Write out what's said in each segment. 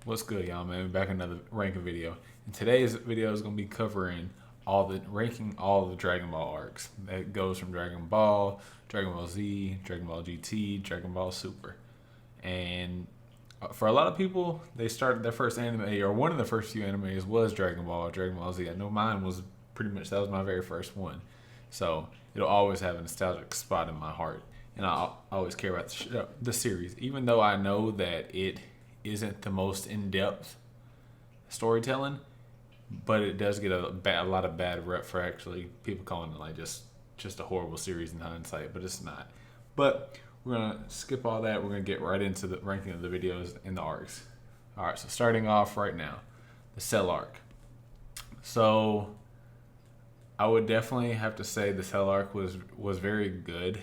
What's good, y'all, man? Back in another ranking video. And today's video is going to be covering ranking all the Dragon Ball arcs. That goes from Dragon Ball Z, Dragon Ball GT, Dragon Ball Super. And for a lot of people, they started their first anime, or one of the first few animes was Dragon Ball Z. I know mine was pretty much, that was my very first one. So it'll always have a nostalgic spot in my heart. And I always care about the series, even though I know that it isn't the most in-depth storytelling, but it does get a lot of bad rep for actually people calling it like just a horrible series in hindsight, but it's not. But we're gonna skip all that. We're gonna get right into the ranking of the videos and the arcs. All right, so starting off right now, the Cell arc. So I would definitely have to say the Cell arc was very good,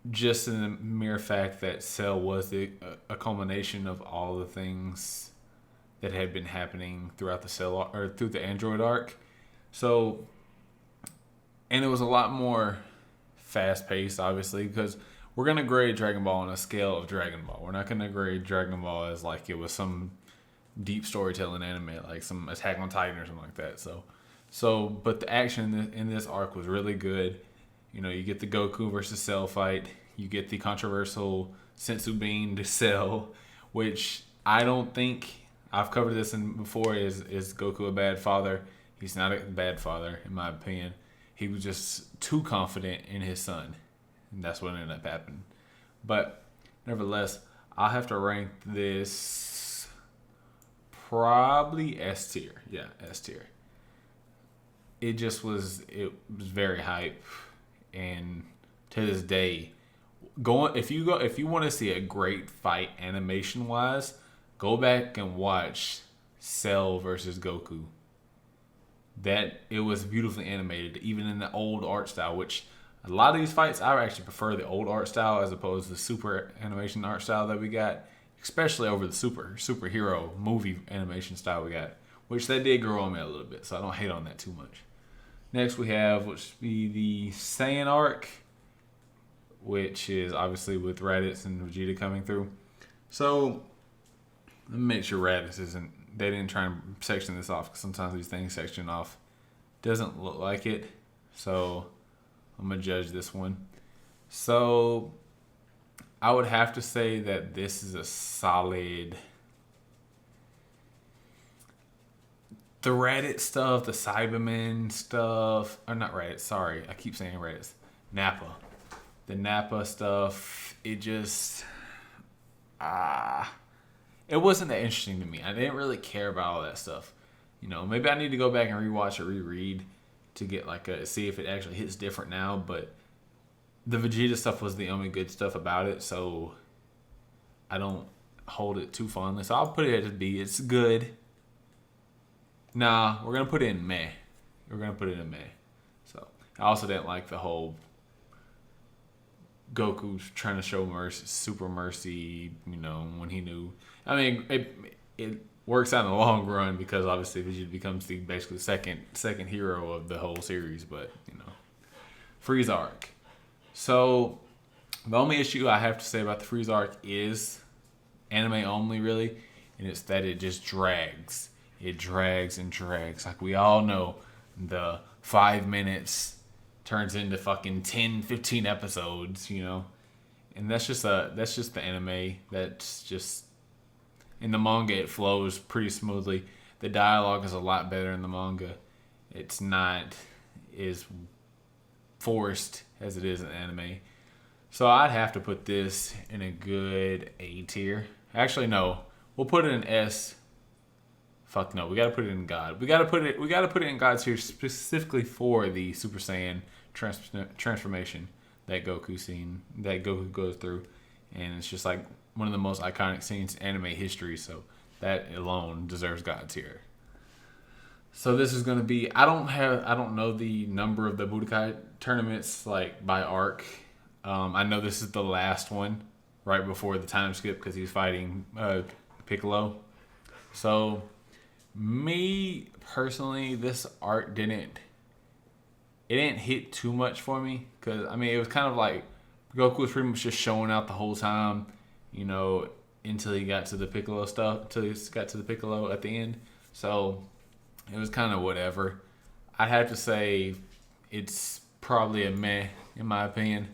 just in the mere fact that Cell was a culmination of all the things that had been happening throughout the Cell or through the Android arc. So, and it was a lot more fast paced, obviously, because we're gonna grade Dragon Ball on a scale of Dragon Ball. We're not gonna grade Dragon Ball as like it was some deep storytelling anime, like some Attack on Titan or something like that. But the action in this arc was really good. You know, you get the Goku versus Cell fight. You get the controversial Senzu Bean to Cell, which I don't think I've covered this in before. Is Goku a bad father? He's not a bad father, in my opinion. He was just too confident in his son, and that's what ended up happening. But nevertheless, I'll have to rank this probably S tier. Yeah, S tier. It was very hype, and to this day, if you want to see a great fight animation wise, go back and watch Cell versus Goku. That it was beautifully animated, even in the old art style. Which a lot of these fights, I actually prefer the old art style as opposed to the super animation art style that we got, especially over the superhero movie animation style we got, which they did grow on me a little bit. So I don't hate on that too much. Next we have which be the Saiyan arc, which is obviously with Raditz and Vegeta coming through. So let me make sure Raditz isn't. They didn't try and section this off because sometimes these things section off doesn't look like it. So I'm gonna judge this one. So I would have to say that this is a solid. The Reddit stuff, the Cyberman stuff, or not Reddit. Sorry, I keep saying Reddit. Nappa, the Nappa stuff. It wasn't that interesting to me. I didn't really care about all that stuff. You know, maybe I need to go back and rewatch or reread to get see if it actually hits different now. But the Vegeta stuff was the only good stuff about it, so I don't hold it too fondly. So I'll put it at a B. It's good. Nah, we're gonna put it in May. We're gonna put it in May. So I also didn't like the whole Goku trying to show mercy, super mercy. You know, when he knew. I mean, it works out in the long run because obviously Vegeta becomes basically second hero of the whole series. But you know, Frieza arc. So the only issue I have to say about the Frieza arc is anime only, really, and it's that it just drags. It drags and drags. Like we all know, the 5 minutes turns into fucking 10, 15 episodes, you know? And that's just the anime. That's just in the manga it flows pretty smoothly. The dialogue is a lot better in the manga. It's not as forced as it is in anime. So I'd have to put this in a good A tier. Actually no. We'll put it in S. Fuck no, we gotta put it in God. We gotta put it in God's tier specifically for the Super Saiyan transformation that Goku goes through, and it's just like one of the most iconic scenes in anime history. So that alone deserves God tier. So this is gonna be. I don't know the number of the Budokai tournaments like by arc. I know this is the last one right before the time skip because he's fighting Piccolo. So me personally, this art didn't hit too much for me because I mean it was kind of like Goku was pretty much just showing out the whole time. You know, until he got to the Piccolo stuff, until he got to the Piccolo at the end. So it was kind of whatever. I'd have to say it's probably a meh in my opinion.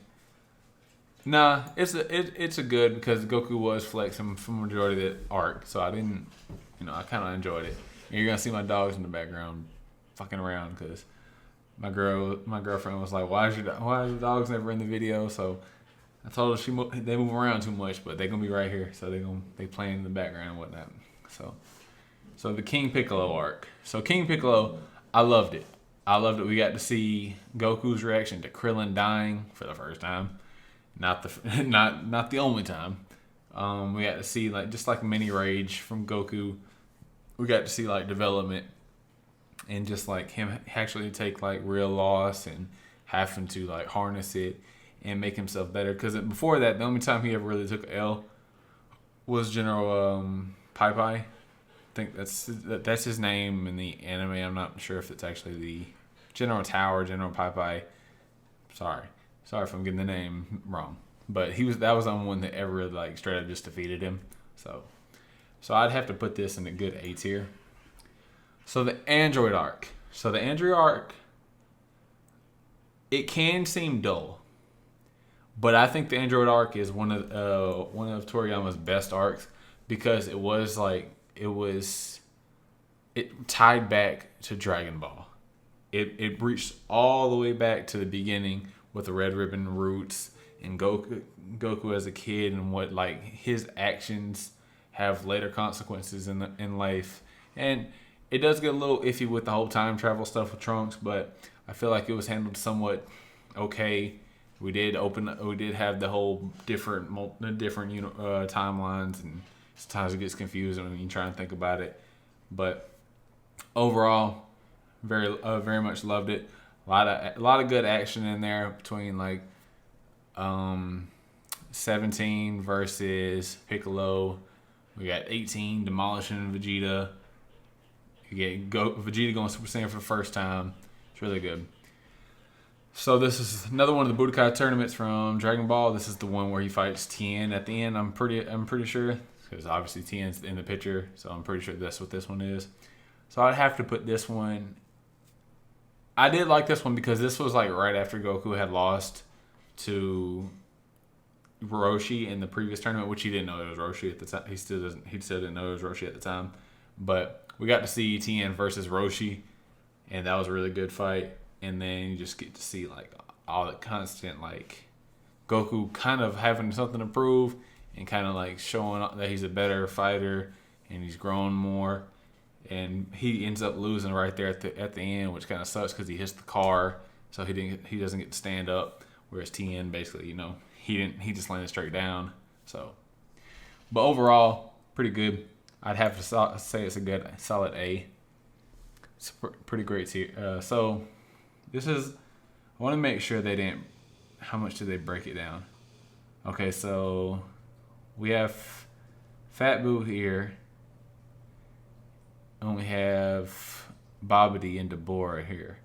Nah, it's a good because Goku was flexing for the majority of the arc, so I didn't, I kind of enjoyed it. And you're gonna see my dogs in the background, fucking around because my girlfriend was like, why is your dogs never in the video? So I told her they move around too much, but they're gonna be right here, so they playing in the background and whatnot. So the King Piccolo arc. So King Piccolo, I loved it. We got to see Goku's reaction to Krillin dying for the first time. Not the only time. We got to see just like mini rage from Goku. We got to see development and just him actually take real loss and having to harness it and make himself better. Because before that, the only time he ever really took an L was General Pai Pai. I think that's his name in the anime. I'm not sure if it's actually the General Tower, General Pai Pai. Sorry if I'm getting the name wrong. But that was the only one that ever really straight up just defeated him. So I'd have to put this in a good A tier. So the Android arc. It can seem dull, but I think the Android arc is one of Toriyama's best arcs because it tied back to Dragon Ball. It reached all the way back to the beginning with the Red Ribbon roots and Goku as a kid and what his actions have later consequences in life. And it does get a little iffy with the whole time travel stuff with Trunks, but I feel like it was handled somewhat okay. We did have the whole different timelines, and sometimes it gets confusing when you try and think about it. But overall, very much loved it. A lot of good action in there between 17 versus Piccolo. We got 18 demolishing Vegeta. You get Vegeta going Super Saiyan for the first time. It's really good. So this is another one of the Budokai tournaments from Dragon Ball. This is the one where he fights Tien at the end. I'm pretty sure because obviously Tien's in the picture, so I'm pretty sure that's what this one is. So I'd have to put this one. I did like this one because this was right after Goku had lost to Roshi in the previous tournament, which he didn't know it was Roshi at the time. He still didn't know it was Roshi at the time. But we got to see Tien versus Roshi, and that was a really good fight. And then you just get to see all the constant Goku kind of having something to prove and kind of showing that he's a better fighter and he's grown more. And he ends up losing right there at the end, which kind of sucks because he hits the car, so he doesn't get to stand up. Whereas Tien basically, he just landed straight down. So, but overall, pretty good. I'd have to say it's a good solid A. It's pretty great tier. So this is. I want to make sure they didn't. How much did they break it down? Okay, so we have Fat Boo here. And we have Babidi and Deborah here.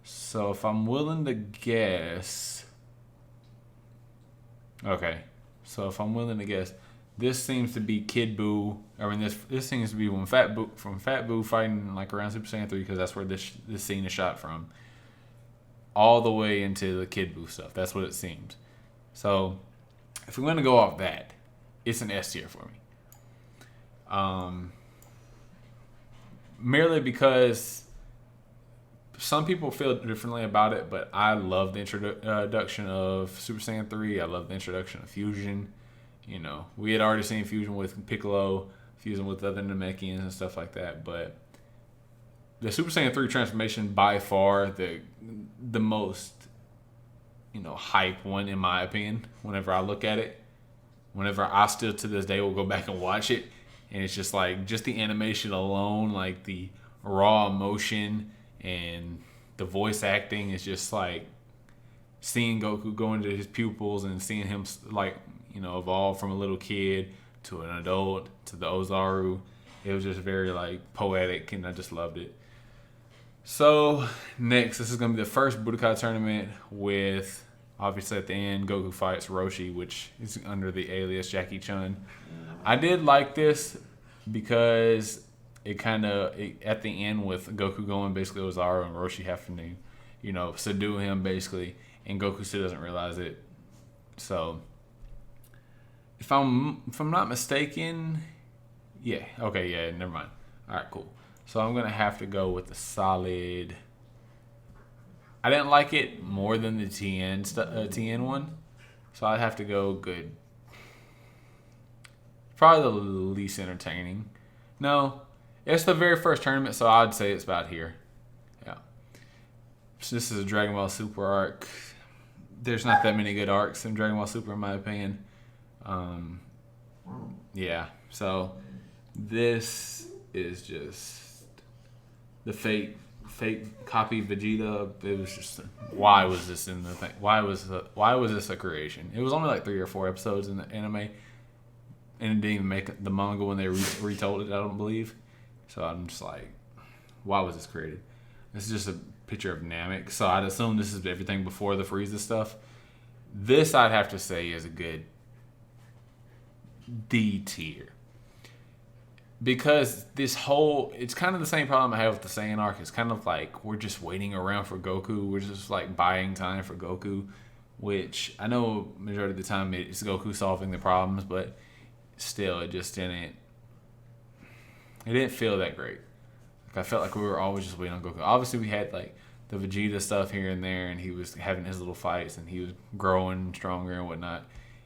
So if I'm willing to guess... Okay. So if I'm willing to guess, this seems to be Kid Buu. This seems to be when Fat Buu fighting around Super Saiyan 3 because that's where this scene is shot from. All the way into the Kid Buu stuff. That's what it seems. So if we're going to go off that, it's an S tier for me. Merely because some people feel differently about it, but I love the introduction of Super Saiyan 3. I love the introduction of Fusion. We had already seen Fusion with Piccolo, fusing with other Namekians and stuff like that, but the Super Saiyan 3 transformation by far the most, hype one in my opinion. Whenever I look at it, whenever I still to this day will go back and watch it. And it's just just the animation alone, the raw emotion and the voice acting is just seeing Goku go into his pupils and seeing him evolve from a little kid to an adult to the Ozaru. It was just very poetic, and I just loved it. So next, this is gonna be the first Budokai tournament with obviously at the end Goku fights Roshi, which is under the alias Jackie Chun. I did like this because it kind of at the end with Goku going basically Ozaru and Roshi having to, subdue him basically, and Goku still doesn't realize it. So if I'm not mistaken, yeah, okay, yeah, never mind. All right, cool. So I'm gonna have to go with the solid. I didn't like it more than the TN one, so I'd have to go good. Probably the least entertaining. No, it's the very first tournament, so I'd say it's about here. Yeah. So this is a Dragon Ball Super arc. There's not that many good arcs in Dragon Ball Super, in my opinion. Yeah. So this is just the fake copy Vegeta. It was just, why was this in the thing? Why was this a creation? It was only like 3 or 4 episodes in the anime, and it didn't even make the manga when they retold it, I don't believe. So I'm just like, why was this created? This is just a picture of Namek, so I'd assume this is everything before the Frieza stuff. This, I'd have to say, is a good D tier. Because it's kind of the same problem I have with the Saiyan arc. It's kind of like we're just waiting around for Goku. We're just like buying time for Goku, which I know majority of the time it's Goku solving the problems, but still, it didn't feel that great. Like, I felt like we were always just waiting on Goku. Obviously, we had like the Vegeta stuff here and there, and he was having his little fights, and he was growing stronger and whatnot.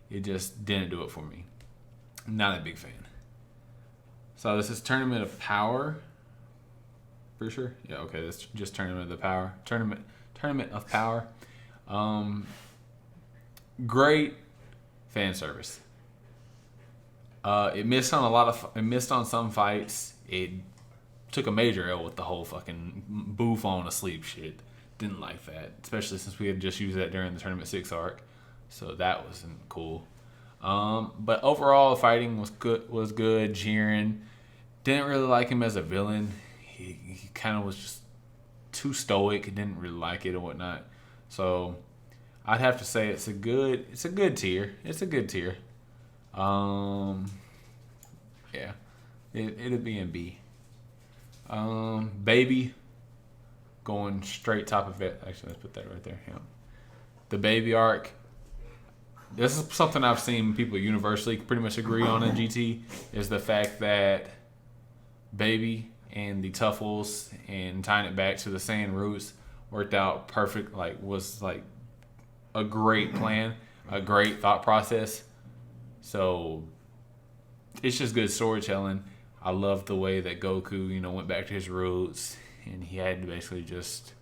It just didn't do it for me. Not a big fan. So this is Tournament of Power. For sure? Yeah, okay, that's just Tournament of the Power. Tournament of Power. Great fan service. It missed on some fights. It took a major L with the whole fucking Boo falling asleep shit. Didn't like that, especially since we had just used that during the Tournament 6 arc. So that wasn't cool. But overall, the fighting was good. Jiren, didn't really like him as a villain. He kind of was just too stoic. Didn't really like it and whatnot. So I'd have to say it's a good tier. It's a good tier. Yeah, it'd be in B. Baby, going straight top of it. Actually, let's put that right there. Yeah. The Baby arc. This is something I've seen people universally pretty much agree on in GT, is the fact that Baby and the Tuffles and tying it back to the Saiyan roots worked out perfect. Like, was like a great plan, a great thought process. So it's just good storytelling. I love the way that Goku, went back to his roots, and he had to basically just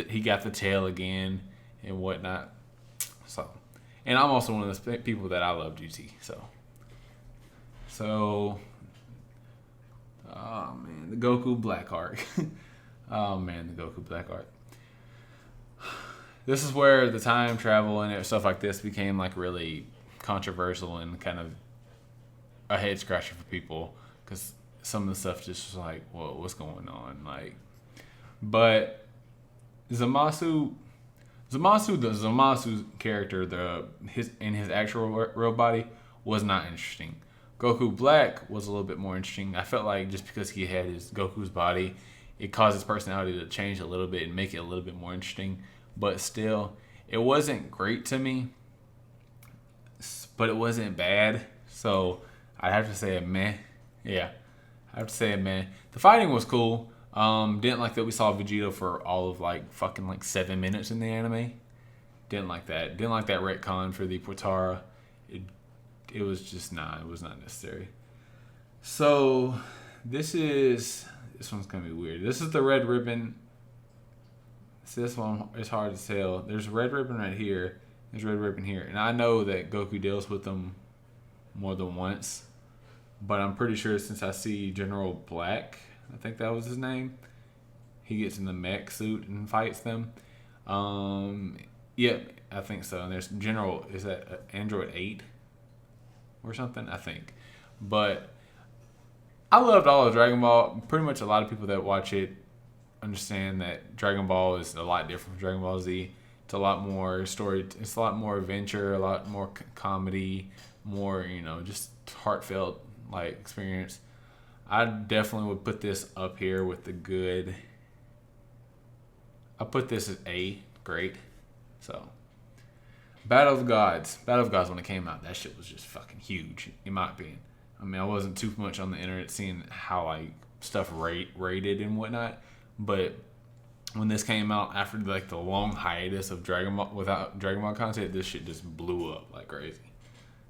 he got the tail again and whatnot. So, and I'm also one of those people that I love GT. So, oh man, the Goku Black arc. Oh man, the Goku Black arc. This is where the time travel and stuff like this became like really controversial and kind of a head scratcher for people, because some of the stuff just was like, whoa, what's going on? Like, but Zamasu character, his actual real body was not interesting. Goku Black was a little bit more interesting. I felt like just because he had Goku's body, it caused his personality to change a little bit and make it a little bit more interesting. But still, it wasn't great to me, but it wasn't bad. So I'd have to say a meh. Yeah, I have to say a meh. The fighting was cool. Didn't like that we saw Vegeta for all of like 7 minutes in the anime. Didn't like that. Didn't like that retcon for the Potara. It was just it was not necessary. So this one's gonna be weird. This is the red ribbon. See, this one is hard to tell. There's a red ribbon right here. There's a red ribbon here, and I know that Goku deals with them more than once, but I'm pretty sure since I see General Black, I think that was his name, he gets in the mech suit and fights them. Yep, I think so. And there's General, is that Android 8 or something? I think. But I loved all of Dragon Ball. Pretty much a lot of people that watch it understand that Dragon Ball is a lot different from Dragon Ball Z. It's a lot more story. It's a lot more adventure, a lot more comedy, more, just heartfelt like experience. I definitely would put this up here with the good. I put this as A, great. So, Battle of the Gods. Battle of the Gods when it came out, that shit was just fucking huge, in my opinion. I mean, I wasn't too much on the internet seeing how like stuff rated and whatnot, but when this came out after like the long hiatus of Dragon Ball without Dragon Ball content, this shit just blew up like crazy.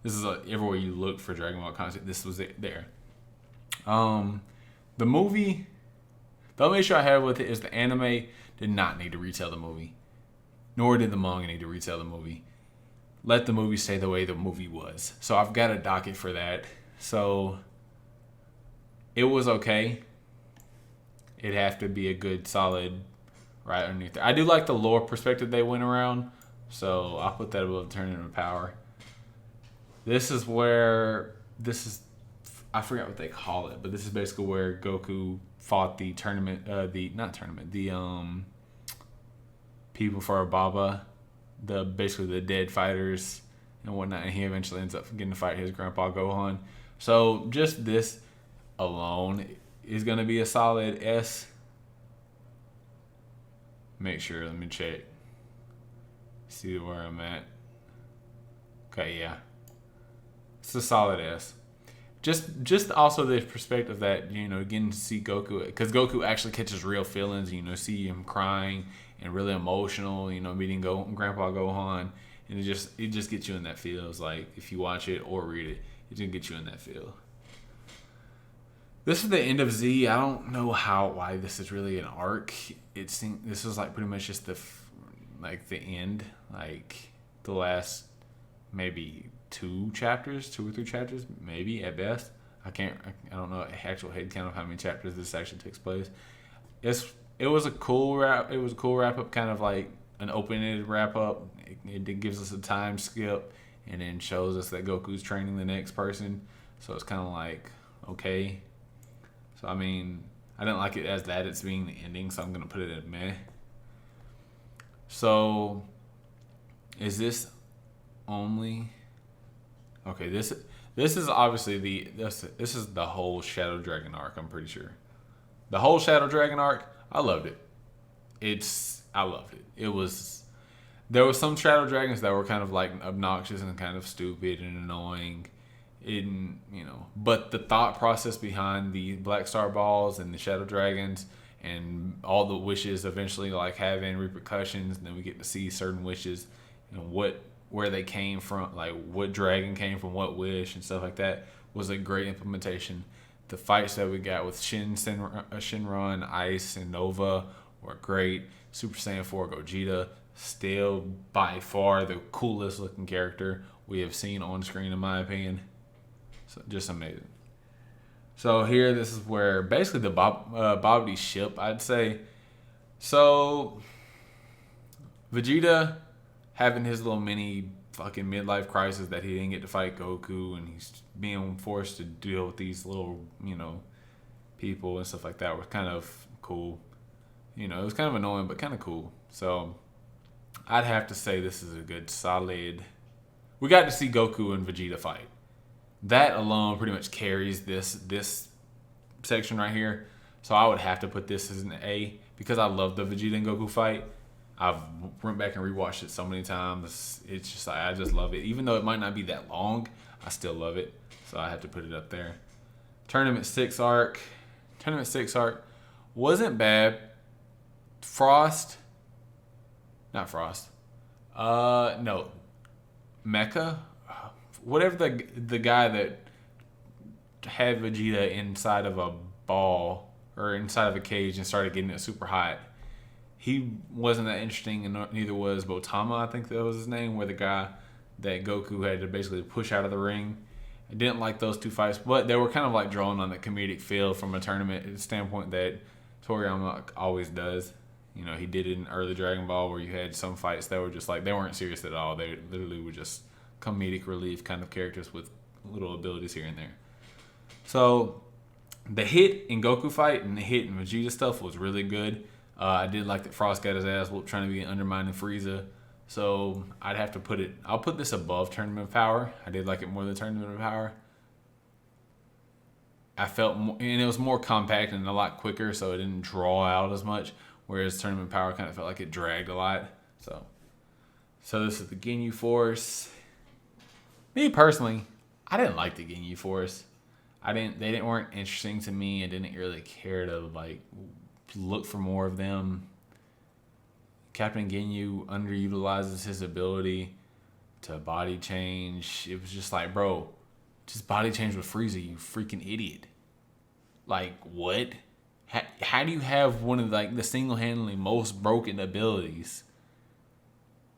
This is like everywhere you look for Dragon Ball content, this was it there. The movie, the only issue I have with it is the anime did not need to retell the movie, nor did the manga need to retell the movie. Let the movie stay the way the movie was. So I've got a docket for that. So it was okay. It'd have to be a good solid right underneath there. I do like the lore perspective they went around, so I'll put that above Tournament of Power. This is I forgot what they call it, but this is basically where Goku fought the people for Baba, basically the dead fighters and whatnot, and he eventually ends up getting to fight his grandpa Gohan. So just this alone is gonna be a solid S. Make sure, let me check. See where I'm at. Okay, yeah. It's a solid S. Just also the perspective that, getting to see Goku, because Goku actually catches real feelings, see him crying and really emotional, meeting Grandpa Gohan, and it just gets you in that feel. It's like, if you watch it or read it, it's gonna get you in that feel. This is the end of Z. I don't know why this is really an arc. This is like pretty much just the end, like the last maybe 2 or 3 chapters, maybe at best. I don't know actual head count of how many chapters this actually takes place. It was a cool wrap. It was a cool wrap up, kind of like an open-ended wrap up. It gives us a time skip and then shows us that Goku's training the next person. So it's kind of like, okay. So I mean, I didn't like it as that. It's being the ending, so I'm gonna put it at meh. So is this only? Okay, this is obviously this is the whole Shadow Dragon arc. I'm pretty sure the whole Shadow Dragon arc. I loved it. I loved it. There was some Shadow Dragons that were kind of like obnoxious and kind of stupid and annoying, but the thought process behind the Black Star Balls and the Shadow Dragons and all the wishes eventually like having repercussions, and then we get to see certain wishes and where they came from, like what dragon came from what wish and stuff like that, was a great implementation. The fights that we got with Shinron, Ice, and Nova were great. Super Saiyan 4 Gogeta, still by far the coolest looking character we have seen on screen, in my opinion. So just amazing. So here, this is where basically the Babidi ship, I'd say. So Vegeta having his little mini fucking midlife crisis that he didn't get to fight Goku, and he's being forced to deal with these little, people and stuff like that was kind of cool. It was kind of annoying, but kind of cool. So I'd have to say this is a good solid. We got to see Goku and Vegeta fight. That alone pretty much carries this section right here. So I would have to put this as an A because I love the Vegeta and Goku fight. I've went back and rewatched it so many times. It's just I just love it. Even though it might not be that long, I still love it. So I have to put it up there. Tournament 6 arc wasn't bad. Mecha, whatever the guy that had Vegeta inside of a ball or inside of a cage and started getting it super hot. He wasn't that interesting, and neither was Botama, I think that was his name, where the guy that Goku had to basically push out of the ring. I didn't like those 2 fights, but they were kind of like drawn on the comedic feel from a tournament standpoint that Toriyama always does. He did it in early Dragon Ball where you had some fights that were just like, they weren't serious at all. They literally were just comedic relief kind of characters with little abilities here and there. So the hit in Goku fight and the hit in Vegeta stuff was really good. I did like that Frost got his ass whooped trying to be undermining Frieza. So I'd have to put it. I'll put this above Tournament of Power. I did like it more than Tournament of Power. I felt more, and it was more compact and a lot quicker, so it didn't draw out as much. Whereas Tournament of Power kind of felt like it dragged a lot. So this is the Ginyu Force. Me personally, I didn't like the Ginyu Force. They weren't interesting to me. I didn't really care to like look for more of them. Captain Ginyu underutilizes his ability to body change. It was just like, bro, just body change with Frieza, you freaking idiot. Like, what? How do you have one of like the single-handedly most broken abilities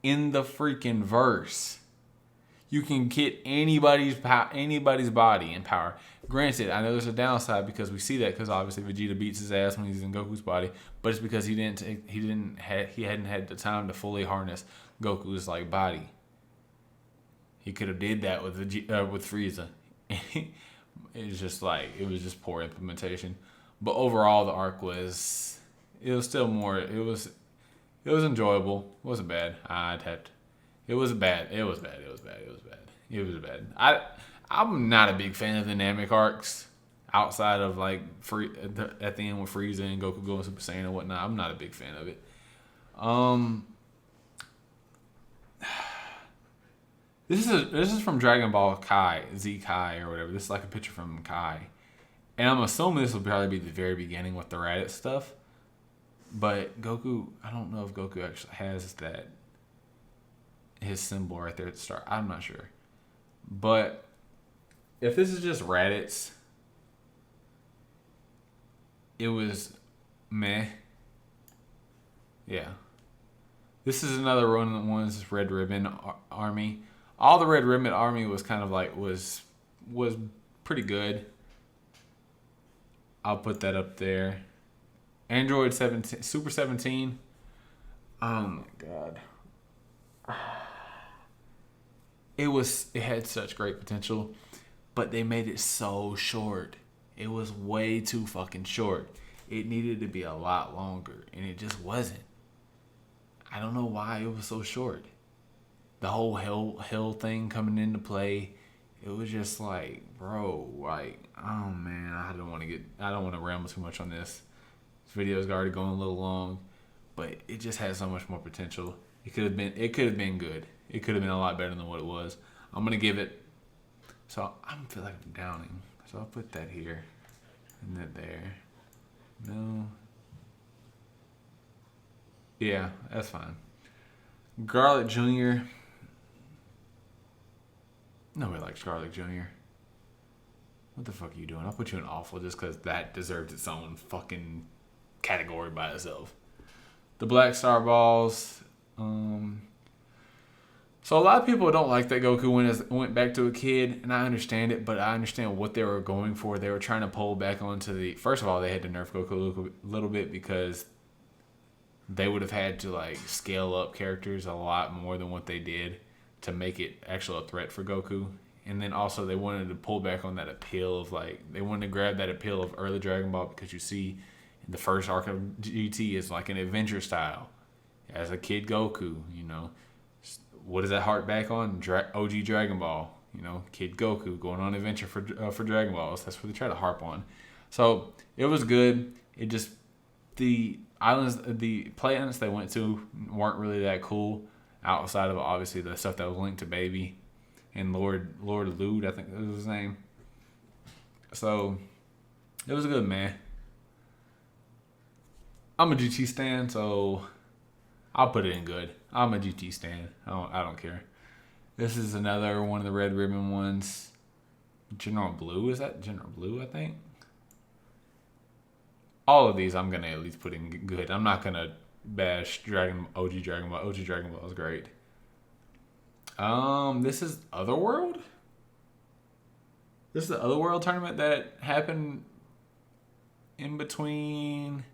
in the freaking verse? You can get anybody's body in power. Granted, I know there's a downside because we see that because obviously Vegeta beats his ass when he's in Goku's body, but it's because he hadn't had the time to fully harness Goku's like body. He could have did that with Frieza. It was just poor implementation. But overall, the arc was enjoyable. It wasn't bad. It was bad. I'm not a big fan of the Namek arcs outside of like at the end with Frieza and Goku going Super Saiyan and whatnot. I'm not a big fan of it. This is from Dragon Ball Kai, Z Kai or whatever. This is like a picture from Kai. And I'm assuming this will probably be the very beginning with the Raditz stuff. But Goku, I don't know if Goku actually has his symbol right there at the start. I'm not sure. But if this is just Raditz, it was meh. Yeah. This is another one of the ones, Red Ribbon Army. All the Red Ribbon Army was kind of like, was pretty good. I'll put that up there. Android 17, Super 17. Oh my god. It had such great potential, but they made it so short. It was way too fucking short. It needed to be a lot longer, and it just wasn't. I don't know why it was so short. The whole hell thing coming into play, it was just like, bro, like, oh man, I don't want to ramble too much on this. This video's already going a little long, but it just had so much more potential. It could have been good. It could have been a lot better than what it was. I'm gonna give it. So I feel like I'm downing. So I'll put that here and that there. No. Yeah, that's fine. Garlic Jr. Nobody likes Garlic Jr. What the fuck are you doing? I'll put you in awful just because that deserves its own fucking category by itself. The Black Star Balls. So a lot of people don't like that Goku went back to a kid, and I understand it, but I understand what they were going for. They were trying to pull back onto the... First of all, they had to nerf Goku a little bit because they would have had to like scale up characters a lot more than what they did to make it actually a threat for Goku. And then also they wanted to pull back on that appeal of like... They wanted to grab that appeal of early Dragon Ball because you see in the first arc of GT is like an adventure style. As a kid Goku, you know... What does that hark back on? OG Dragon Ball. You know, Kid Goku going on an adventure for Dragon Balls. That's what they try to harp on. So it was good. It just the planets they went to weren't really that cool. Outside of obviously the stuff that was linked to Baby and Lord Lude, I think that was his name. So it was good, man. I'm a GT stan, so I'll put it in good. I'm a GT stan. I don't care. This is another one of the Red Ribbon ones. General Blue, is that General Blue, I think? All of these I'm going to at least put in good. I'm not going to bash OG Dragon Ball. OG Dragon Ball is great. This is Otherworld? This is the Otherworld tournament that happened in between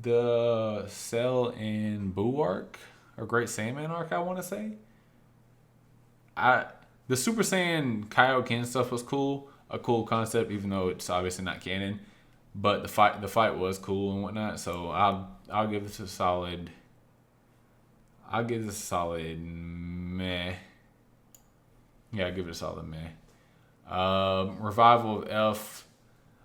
the Cell and Buu arc, or Great Saiyaman arc, I want to say. The Super Saiyan Kaioken stuff was cool, a cool concept, even though it's obviously not canon. But the fight was cool and whatnot. So I'll give this a solid I'll give this a solid meh. Yeah, I'll give it a solid meh. Revival of F.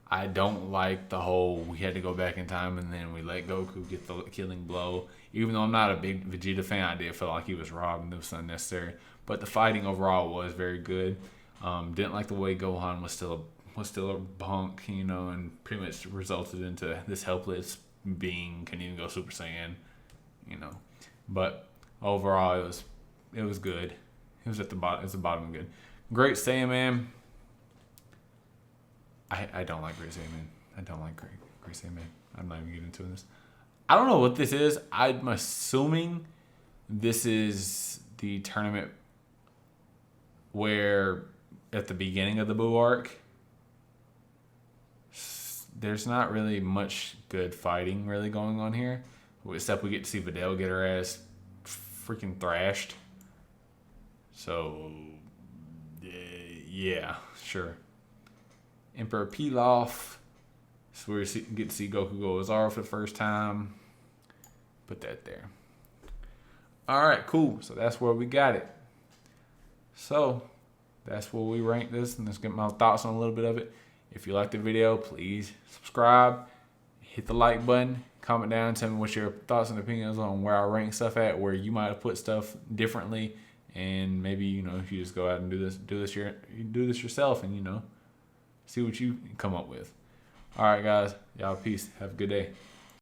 I don't like the whole we had to go back in time and then we let Goku get the killing blow. Even though I'm not a big Vegeta fan, I did feel like he was robbed and it was unnecessary. But the fighting overall was very good. Didn't like the way Gohan was still a punk, you know, and pretty much resulted into this helpless being, couldn't even go Super Saiyan, you know. But overall, it was good. It was at the bottom. It's the bottom good. Great Saiyaman. I don't like Great Saiyaman. I don't like Great Saiyaman. I'm not even getting into this. I don't know what this is. I'm assuming this is the tournament where at the beginning of the Buu arc, there's not really much good fighting really going on here, except we get to see Videl get her ass freaking thrashed. So, yeah, sure. Emperor Pilaf. So we get to see Goku go Zara for the first time. Put that there. All right, cool. So that's where we got it. So that's where we rank this, and let's get my thoughts on a little bit of it. If you like the video, please subscribe, hit the like button, comment down, tell me what your thoughts and opinions on where I rank stuff at, where you might have put stuff differently, and maybe, you know, if you just go out and do this yourself, and, you know, see what you come up with. All right, guys, y'all, peace. Have a good day.